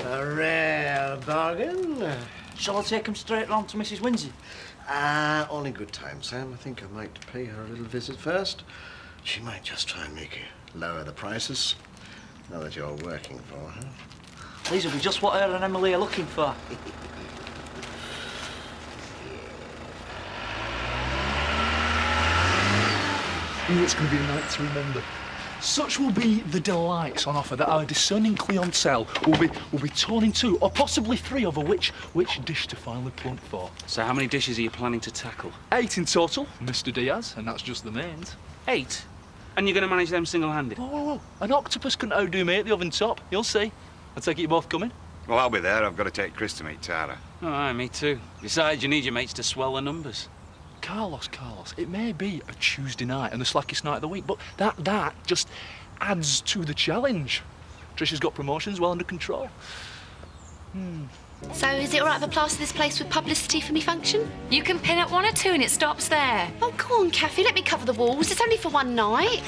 A rare bargain. Shall I take him straight round to Mrs. Windsor? All in good time, Sam. I think I might pay her a little visit first. She might just try and make you lower the prices, now that you're working for her. These will be just what her and Emily are looking for. It's going to be a night to remember. Such will be the delights on offer that our discerning clientele will be torn in two, or possibly three, over which dish to finally plunk for. So how many dishes are you planning to tackle? 8 in total, Mr. Diaz, and that's just the mains. 8? And you're going to manage them single-handed? Whoa. An octopus couldn't outdo me at the oven top. You'll see. I take it you're both coming? Well, I'll be there. I've got to take Chris to meet Tara. All right, me too. Besides, you need your mates to swell the numbers. Carlos, it may be a Tuesday night and the slackest night of the week, but that just adds to the challenge. Trisha's got promotions well under control. So, is it all right if I plaster this place with publicity for me function? You can pin up 1 or 2 and it stops there. Oh, go on, Kathy, let me cover the walls. It's only for one night.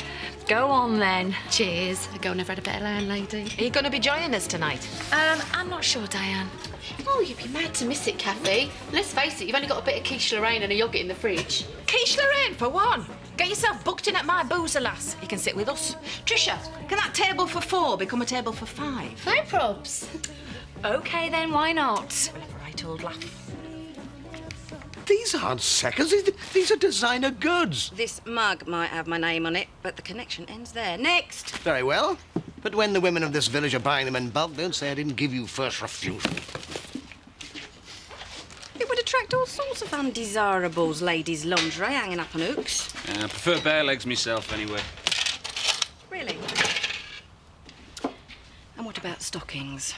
Go on, then. Cheers. A girl never had a better landlady. Are you going to be joining us tonight? I'm not sure, Diane. Oh, you'd be mad to miss it, Kathy. Let's face it, you've only got a bit of quiche Lorraine and a yoghurt in the fridge. Quiche Lorraine, for one. Get yourself booked in at my boozer, lass. You can sit with us. Trisha, can that table for 4 become a table for 5? No probs. OK, then, why not? Right old laugh. These aren't seconds. These are designer goods. This mug might have my name on it, but the connection ends there. Next! Very well. But when the women of this village are buying them in bulk, don't say I didn't give you first refusal. It would attract all sorts of undesirables, ladies' lingerie hanging up on hooks. I prefer bare legs myself, anyway. Really? And what about stockings?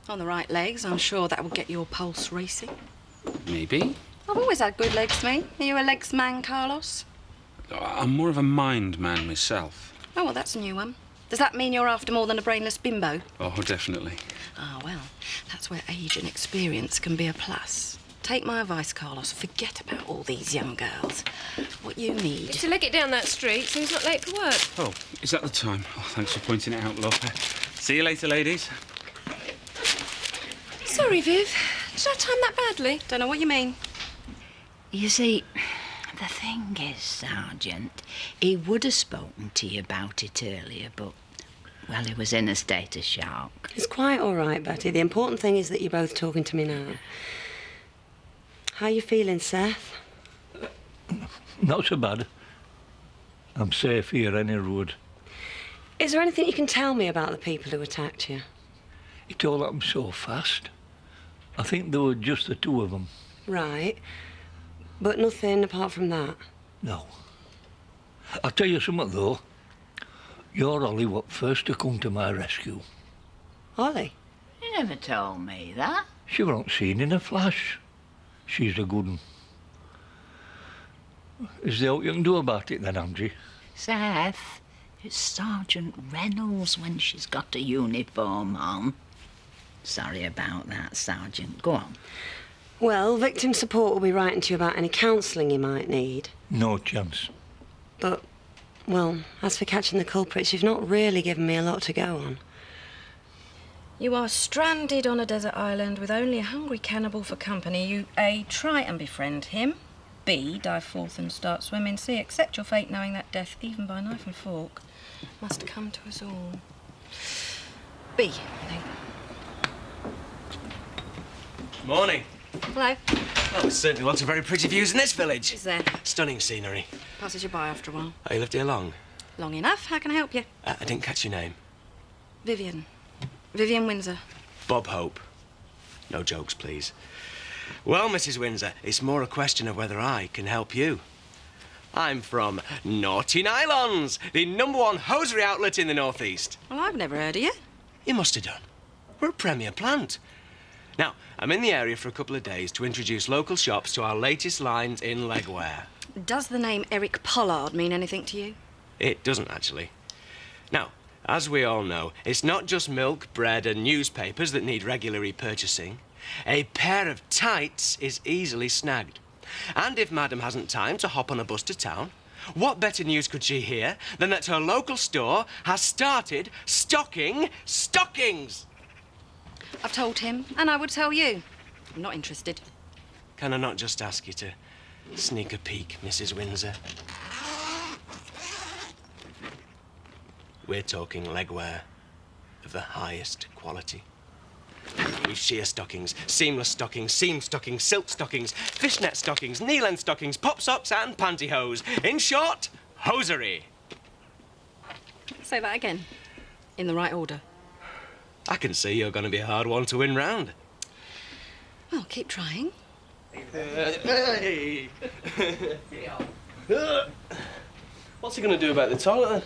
On the right legs, I'm sure that will get your pulse racing. Maybe. I've always had good legs, me. Are you a legs man, Carlos? I'm more of a mind man myself. Oh, well, that's a new one. Does that mean you're after more than a brainless bimbo? Oh, definitely. Ah, well, that's where age and experience can be a plus. Take my advice, Carlos. Forget about all these young girls. What you need... To leg it down that street so he's not late for work. Oh, is that the time? Oh, thanks for pointing it out, love. See you later, ladies. Sorry, Viv. Did I time that badly? Don't know what you mean. You see, the thing is, Sergeant, he would have spoken to you about it earlier, but, well, he was in a state of shock. It's quite all right, Betty. The important thing is that you're both talking to me now. How you feeling, Seth? Not so bad. I'm safe here any road. Is there anything you can tell me about the people who attacked you? It all happened so fast. I think there were just the 2 of them. Right. But nothing apart from that? No. I'll tell you something, though. You're Ollie what first to come to my rescue. Ollie? You never told me that. She weren't seen in a flash. She's a good 'un. Is there what you can do about it then, Angie? Seth, it's Sergeant Reynolds when she's got a uniform on. Sorry about that, Sergeant. Go on. Well, victim support will be writing to you about any counselling you might need. No chance. But, well, as for catching the culprits, you've not really given me a lot to go on. You are stranded on a desert island with only a hungry cannibal for company. You, A, try and befriend him. B, dive forth and start swimming. C, accept your fate knowing that death, even by knife and fork, must come to us all. B, I think. Morning. Hello. Well, there's certainly lots of very pretty views in this village. Is there? Stunning scenery. Passes you by after a while. Oh, you lived here long? Long enough. How can I help you? I didn't catch your name. Vivian. Vivian Windsor. Bob Hope. No jokes, please. Well, Mrs. Windsor, it's more a question of whether I can help you. I'm from Naughty Nylons, the #1 hosiery outlet in the northeast. Well, I've never heard of you. You must have done. We're a premier plant. Now, I'm in the area for a couple of days to introduce local shops to our latest lines in legwear. Does the name Eric Pollard mean anything to you? It doesn't, actually. Now, as we all know, it's not just milk, bread and newspapers that need regular repurchasing. A pair of tights is easily snagged. And if Madam hasn't time to hop on a bus to town, What better news could she hear than that her local store has started stocking stockings? I've told him, and I would tell you. I'm not interested. Can I not just ask you to sneak a peek, Mrs. Windsor? We're talking legwear of the highest quality. We've sheer stockings, seamless stockings, seam stockings, silk stockings, fishnet stockings, knee-length stockings, pop socks and pantyhose. In short, hosiery. Say that again. In the right order. I can see you're going to be a hard one to win round. Well, keep trying. Hey! What's he going to do about the toilet, then?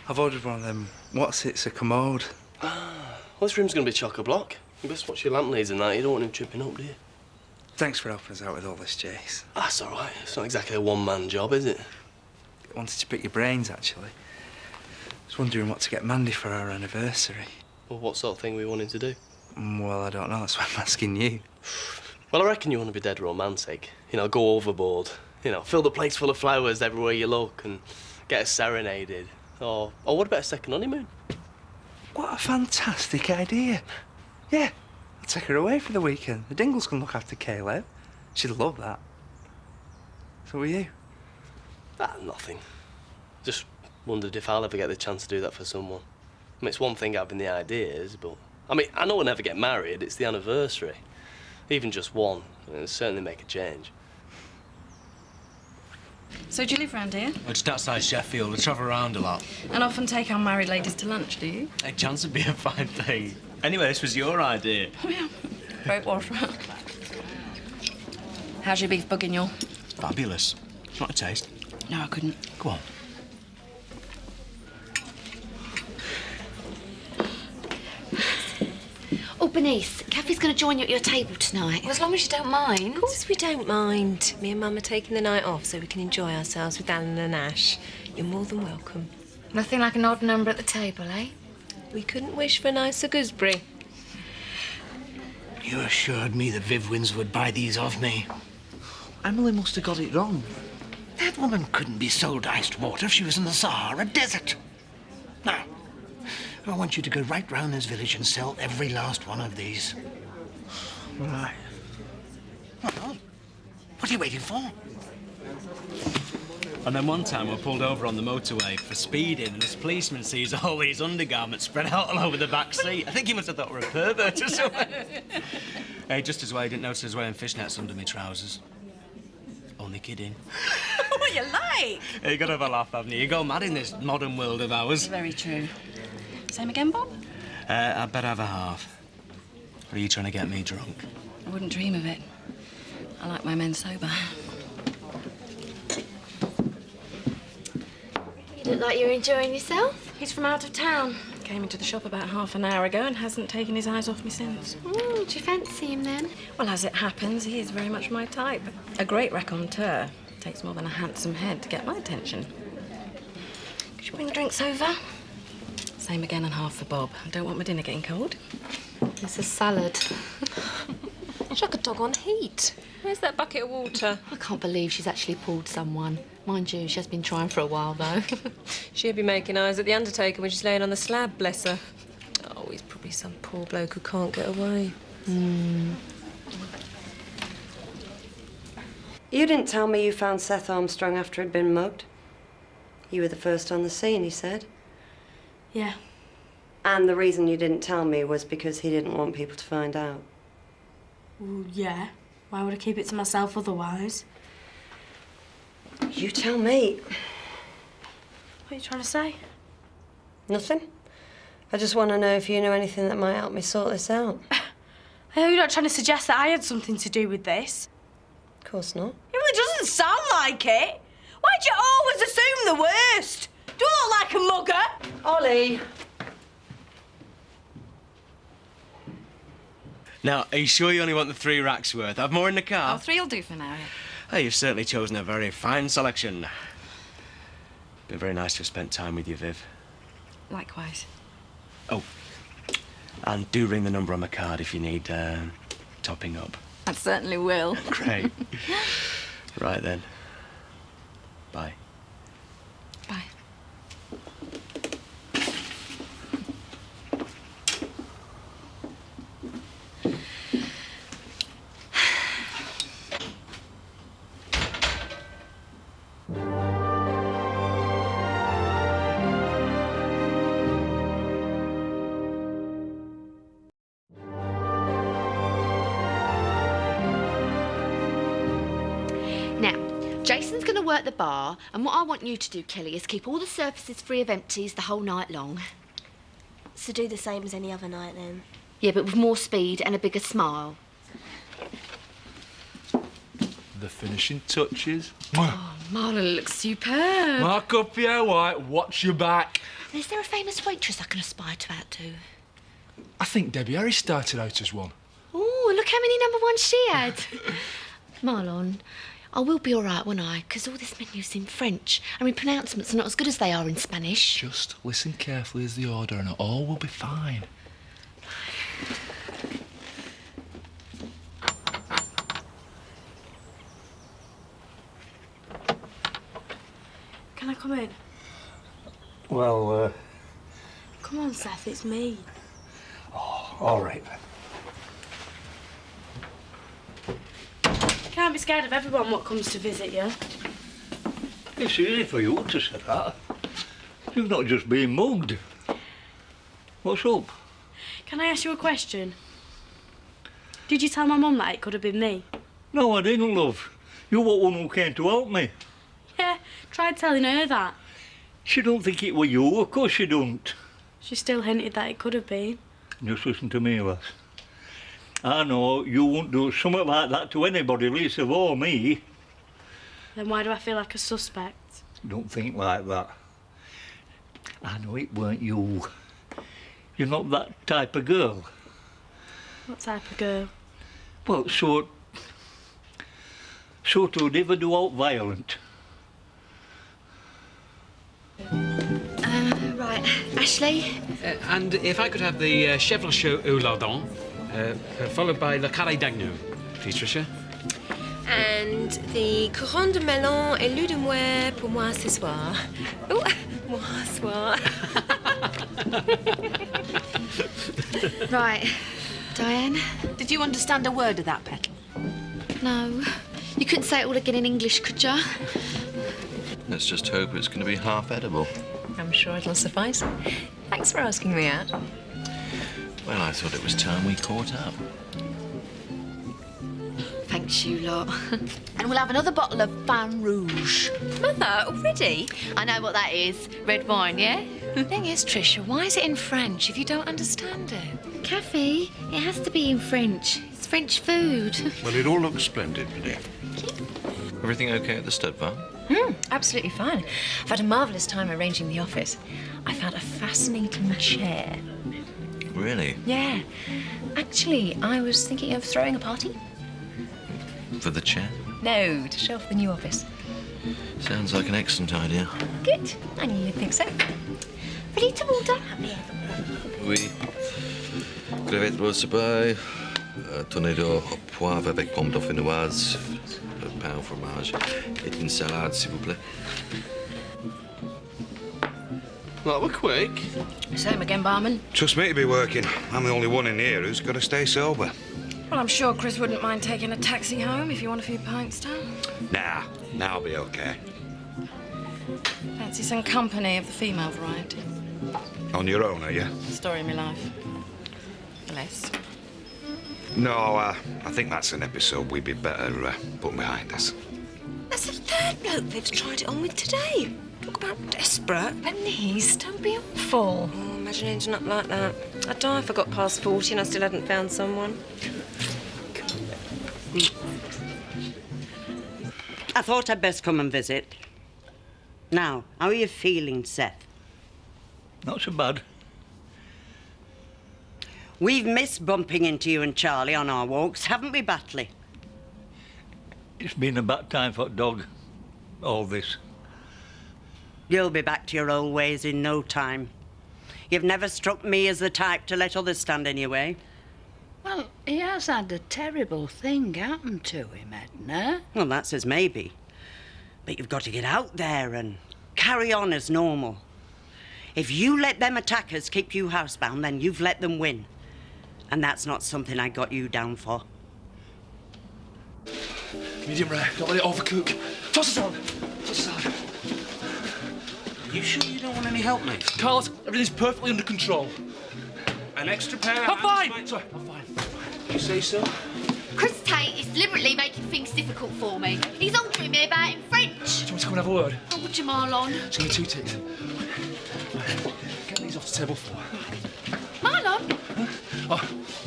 I've ordered one of them. What's it's a commode? Well, this room's going to be chock-a-block. You best watch your lamp leads and that. You don't want him tripping up, do you? Thanks for helping us out with all this, Jace. That's all right. It's not exactly a one-man job, is it? I wanted to pick your brains, actually. I was wondering what to get Mandy for our anniversary. Well, what sort of thing we wanting to do? Well, I don't know. That's why I'm asking you. Well, I reckon you want to be dead romantic. You know, go overboard. You know, fill the place full of flowers everywhere you look and get us serenaded. Or what about a second honeymoon? What a fantastic idea. Yeah, I'll take her away for the weekend. The Dingles can look after Caleb. She'd love that. So will you? Nothing. Just wondered if I'll ever get the chance to do that for someone. I mean, it's one thing having the ideas, but... I mean, I know we'll never get married. It's the anniversary. Even just one. It'll certainly make a change. So do you live round here? Well, just outside Sheffield. I travel around a lot. And often take our married ladies to lunch, do you? A chance would be a fine thing. Anyway, this was your idea. Oh, yeah. Great water. How's your beef bourguignon? Fabulous. Do you want a taste? No, I couldn't. Go on. Oh, Bernice, Kathy's going to join you at your table tonight. Well, as long as you don't mind. Of course we don't mind. Me and Mum are taking the night off so we can enjoy ourselves with Alan and Ash. You're more than welcome. Nothing like an odd number at the table, eh? We couldn't wish for a nicer gooseberry. You assured me that Viv Windsor would buy these off me. Emily must have got it wrong. That woman couldn't be sold iced water if she was in the Sahara Desert. Now, I want you to go right round this village and sell every last one of these. Right. Well, what are you waiting for? And then one time we pulled over on the motorway for speeding, and this policeman sees all these undergarments spread out all over the back seat. I think he must have thought we were a pervert or something. Hey, just as well he didn't notice I was wearing fishnets under my trousers. Only kidding. What you like? Hey, you gotta have a laugh, haven't you? You go mad in this modern world of ours. Very true. Same again, Bob? I'd better have a half. Or are you trying to get me drunk? I wouldn't dream of it. I like my men sober. You look like you're enjoying yourself. He's from out of town. Came into the shop about half an hour ago and hasn't taken his eyes off me since. Do you fancy him then? Well, as it happens, he is very much my type. A great raconteur. Takes more than a handsome head to get my attention. Could you bring the drinks over? Same again and half for Bob. I don't want my dinner getting cold. It's a salad. It's like a dog on heat. Where's that bucket of water? I can't believe she's actually pulled someone. Mind you, she has been trying for a while, though. She'll be making eyes at the undertaker when she's laying on the slab, bless her. Oh, he's probably some poor bloke who can't get away. You didn't tell me you found Seth Armstrong after he'd been mugged. You were the first on the scene, he said. Yeah. And the reason you didn't tell me was because he didn't want people to find out. Well, yeah. Why would I keep it to myself otherwise? You tell me. What are you trying to say? Nothing. I just want to know if you know anything that might help me sort this out. I know you're not trying to suggest that I had something to do with this. Of course not. It really doesn't sound like it. Why'd you always assume the worst? Do I look like a mugger? Ollie. Now, are you sure you only want the 3 racks worth? I've more in the car. Oh, 3 will do for now, yeah. Oh, you've certainly chosen a very fine selection. Been very nice to have spent time with you, Viv. Likewise. Oh, and do ring the number on my card if you need topping up. I certainly will. Great. Right then. Bye. work the bar, and what I want you to do, Kelly, is keep all the surfaces free of empties the whole night long. So do the same as any other night, then? Yeah, but with more speed and a bigger smile. The finishing touches. Oh, Marlon looks superb. Mark up your white, watch your back. Is there a famous waitress I can aspire to out to? I think Debbie Harry started out as one. Oh, look how many #1s she had. Marlon, I will be all right, won't I? Because all this menu's in French. I mean, pronouncements are not as good as they are in Spanish. Just listen carefully as the order and all will be fine. Can I come in? Well, Come on, Seth, it's me. all right then. Can't be scared of everyone what comes to visit you. It's easy for you to say that. You've not just been mugged. What's up? Can I ask you a question? Did you tell my mum that it could have been me? No, I didn't, love. You were one who came to help me. Yeah, tried telling her that. She don't think it were you, of course she don't. She still hinted that it could have been. Just listen to me, lass. I know you won't do something like that to anybody, least of all me. Then why do I feel like a suspect? Don't think like that. I know it weren't you. You're not that type of girl. What type of girl? Well, sort who'd ever do out violent. Right, Ashley? And if I could have the chèvre chaud au lardon, followed by le carré d'agneau, please, Tricia. And the couronne de melon et loup de muet pour moi ce soir. Oh, moi soir. Right, Diane? Did you understand a word of that, Petal? No. You couldn't say it all again in English, could you? Let's just hope it's going to be half edible. I'm sure it'll suffice. Thanks for asking me out. Well, I thought it was time we caught up. Thanks, you lot. And we'll have another bottle of Vin Rouge. Mother, already? I know what that is. Red wine, yeah? The thing is, Tricia, why is it in French if you don't understand it? Kathy, it has to be in French. It's French food. Well, it all looks splendid, dear. Everything okay at the stud farm? Absolutely fine. I've had a marvellous time arranging the office. I found a fascinating chair. Really? Yeah. Actually, I was thinking of throwing a party. For the chair? No, to show off the new office. Sounds like an excellent idea. Good. I knew you'd think so. Ready to order? Oui. Crevettes roast pie, tornado au poivre avec pommes dauphinoises, pain au fromage, et une salade, s'il vous plaît. Well, we're quick. Same again, barman. Trust me to be working. I'm the only one in here who's got to stay sober. Well, I'm sure Chris wouldn't mind taking a taxi home if you want a few pints down. Nah, I'll be okay. Fancy some company of the female variety. On your own, are you? Story of my life. Less. No, I think that's an episode we'd be better putting behind us. That's the third bloke they've tried it on with today. Talk about desperate. Bernice, don't be awful. Oh, imagine ending up like that. I'd die if I got past 40 and I still hadn't found someone. I thought I'd best come and visit. Now, how are you feeling, Seth? Not so bad. We've missed bumping into you and Charlie on our walks, haven't we, Batley? It's been a bad time for dog, all this. You'll be back to your old ways in no time. You've never struck me as the type to let others stand in your way. Well, he has had a terrible thing happen to him, Edna. Well, that's as maybe. But you've got to get out there and carry on as normal. If you let them attackers keep you housebound, then you've let them win. And that's not something I got you down for. Medium rare, don't let it overcook. Toss it on. Toss it on. You sure you don't want any help, mate? Carlos, everything's perfectly under control. An extra pair of I'm hands, fine! mate? Sorry, I'm fine. You say so? Chris Tate is deliberately making things difficult for me. He's ordering me about in French. Do you want to come and have a word? Oh, would you, Marlon? It's only 2 ticks. Get these off the table 4. Marlon? Oh.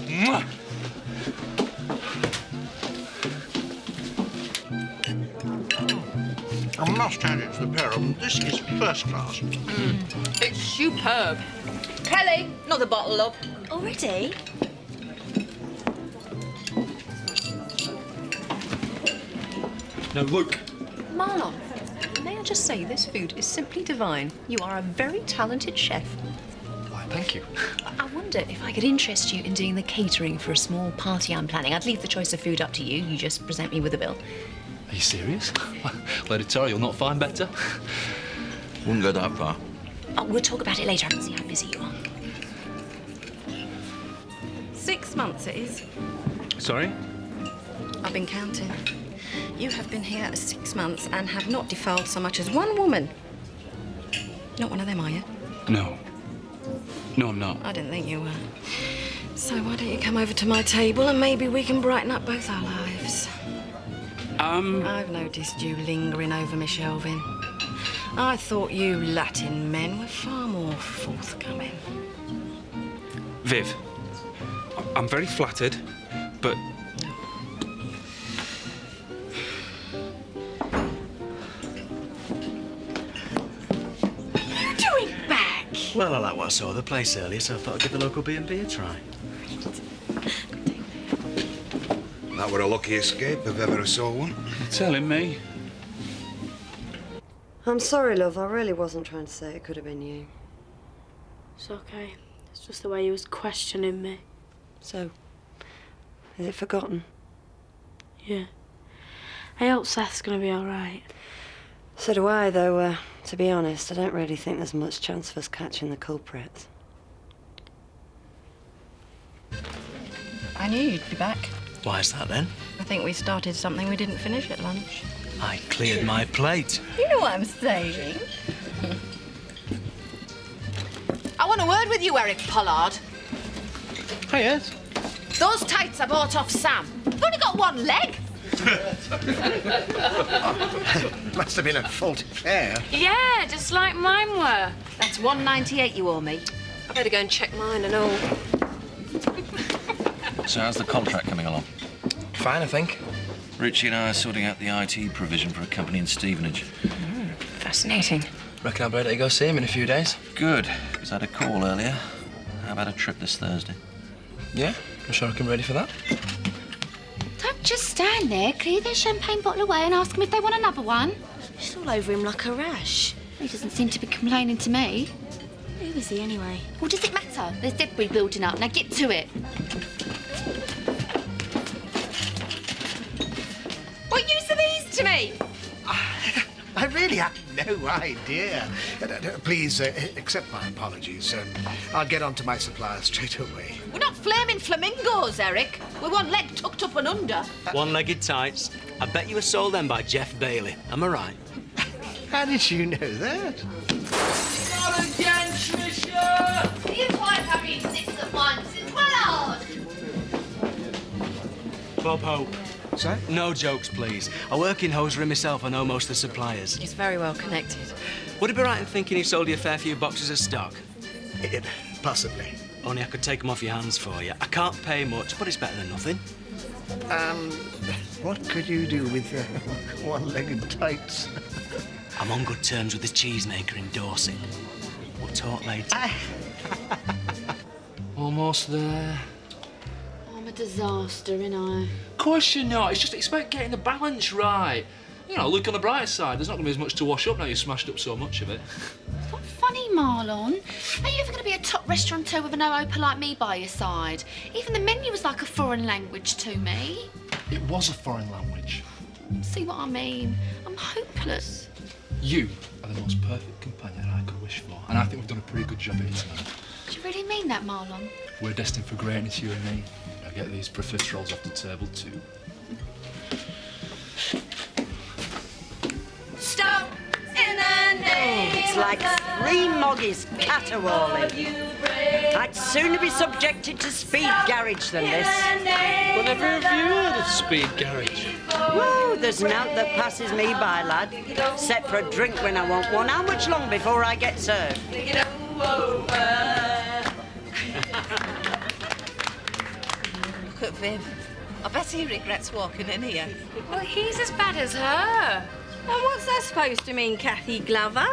Mwah. I must hand it to the pair of them. This is first class. It's superb. Kelly, another bottle, love. Already? No, Luke. Marlon, may I just say this food is simply divine. You are a very talented chef. Why, thank you. I wonder if I could interest you in doing the catering for a small party I'm planning. I'd leave the choice of food up to you. You just present me with a bill. Are you serious? Lady Tara, you'll not find better. Wouldn't go that far. Oh, we'll talk about it later. I can see how busy you are. 6 months it is. Sorry? I've been counting. You have been here 6 months and have not defiled so much as one woman. Not one of them, are you? No. No, I'm not. I didn't think you were. So why don't you come over to my table and maybe we can brighten up both our lives? I've noticed you lingering over me shelving. I thought you Latin men were far more forthcoming. Viv, I'm very flattered, but... What are you doing back? Well, I like what I saw of the place earlier, so I thought I'd give the local B&B a try. That were a lucky escape if ever I saw one. You're telling me. I'm sorry, love. I really wasn't trying to say it could have been you. It's okay. It's just the way he was questioning me. So, is it forgotten? Yeah. I hope Seth's gonna be all right. So do I, though, to be honest, I don't really think there's much chance of us catching the culprits. I knew you'd be back. Why is that, then? I think we started something we didn't finish at lunch. I cleared my plate. You know what I'm saying. I want a word with you, Eric Pollard. Oh, yes? Those tights I bought off Sam. They've only got one leg. Must have been a faulty pair. Yeah, just like mine were. That's $1.98 you owe me. I better go and check mine and all. So how's the contract coming along? Fine, I think. Richie and I are sorting out the IT provision for a company in Stevenage. Fascinating. Reckon I'll be able to go see him in a few days. Good, because I had a call earlier. How about a trip this Thursday? Yeah, I'm sure I can be ready for that. Don't just stand there, clear their champagne bottle away and ask them if they want another one. She's all over him like a rash. He doesn't seem to be complaining to me. Who is he anyway? Well, does it matter? There's debris building up. Now get to it. What use are these to me? I really have no idea. Please accept my apologies. I'll get on to my supplier straight away. We're not flaming flamingos, Eric. We're one leg tucked up and under. One-legged tights. I bet you were sold them by Jeff Bailey. Am I right? How did you know that? Not again, Trisha! You quite having 6 at once. It's well hard. Bob Hope. Sorry? No jokes, please. I work in hosiery myself. I know most of the suppliers. He's very well connected. Would it be right in thinking he sold you a fair few boxes of stock? Possibly. Only I could take them off your hands for you. I can't pay much, but it's better than nothing. What could you do with one-legged tights? I'm on good terms with the cheesemaker in Dorset. We'll talk later. Almost there. I'm a disaster, ain't I? Of course you're not. It's about getting the balance right. You know, look on the bright side. There's not going to be as much to wash up now you've smashed up so much of it. It's not funny, Marlon. Are you ever going to be a top restaurateur with an O-Opa like me by your side? Even the menu was like a foreign language to me. It was a foreign language. See what I mean? I'm hopeless. You are the most perfect companion I could wish for, and I think we've done a pretty good job here tonight. Do you really mean that, Marlon? We're destined for greatness, you and me. Now get these profiteroles off the table too. Stop in the name. It's like 3 moggies caterwauling. I'd sooner be subjected to speed garage than this. Well, never have you heard of speed garage? Whoa, there's nought that passes me by, lad. Except for a drink when I want one. How much long before I get served? Look at Viv. I bet he regrets walking in here. Well, he's as bad as her. And what's that supposed to mean, Kathy Glover?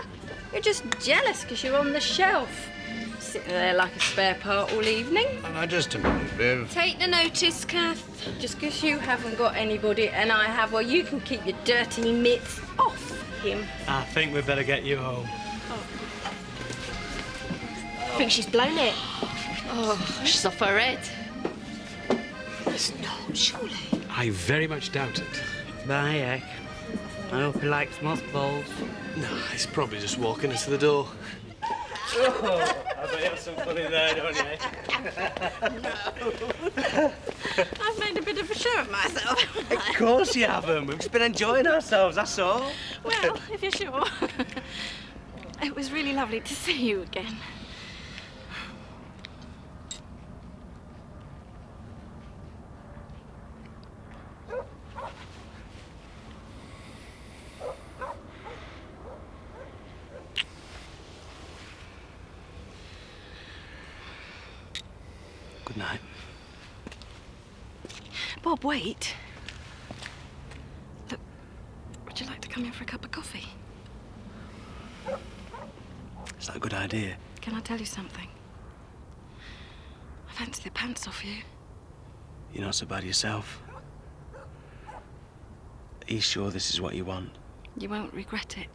You're just jealous because you're on the shelf. Sitting there like a spare part all evening. Now, just a minute, Viv. Take the notice, Kath. Just because you haven't got anybody and I have, well, you can keep your dirty mitts off him. I think we'd better get you home. I think she's blown it. Oh, she's off her head. There's not, surely. I very much doubt it. By heck. I hope he likes mothballs. No, he's probably just walking into the door. Oh, I bet you have some fun in there, don't you? I've made a bit of a show of myself. Of course you haven't. We've just been enjoying ourselves, that's all. Well, if you're sure. It was really lovely to see you again. Good night. Bob, wait. Look, would you like to come in for a cup of coffee? Is that a good idea? Can I tell you something? I fancy the pants off you. You're not so bad yourself. Are you sure this is what you want? You won't regret it.